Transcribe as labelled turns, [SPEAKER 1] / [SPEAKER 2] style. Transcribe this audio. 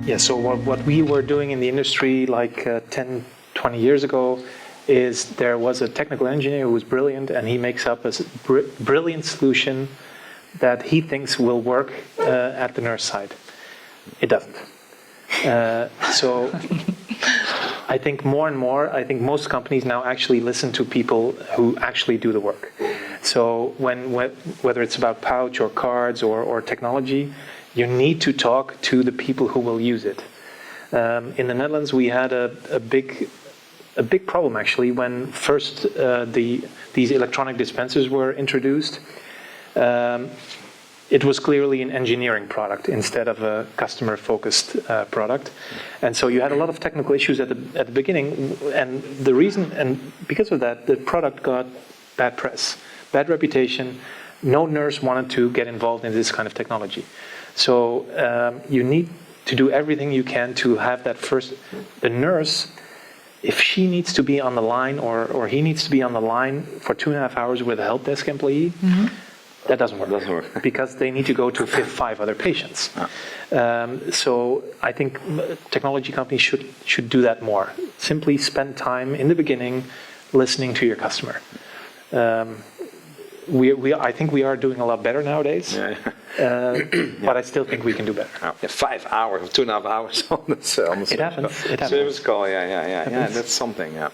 [SPEAKER 1] Yeah, so what we were doing in the industry like 10, 20 years ago is there was a technical engineer who was brilliant, and he makes up a brilliant solution that he thinks will work at the nurse side. It doesn't. So I think more and more, I think most companies now actually listen to people who actually do the work. So whether it's about pouch or cards or technology, you need to talk to the people who will use it. In the Netherlands, we had a big problem actually when first these electronic dispensers were introduced. It was clearly an engineering product instead of a customer-focused product, and so you had a lot of technical issues at the beginning. And the reason, and because of that, the product got bad press, bad reputation. No nurse wanted to get involved in this kind of technology. So you need to do everything you can to have that first. The nurse, if she needs to be on the line or he needs to be on the line for 2.5 hours with a help desk employee. Mm-hmm. That doesn't work. Because they need to go to 5 other patients. So I think technology companies should do that more. Simply spend time in the beginning listening to your customer. I think we are doing a lot better nowadays, but I still think we can do better.
[SPEAKER 2] Yeah, 5 hours, 2.5 hours on the
[SPEAKER 1] It happens.
[SPEAKER 2] service call. Yeah, that's something. Yeah.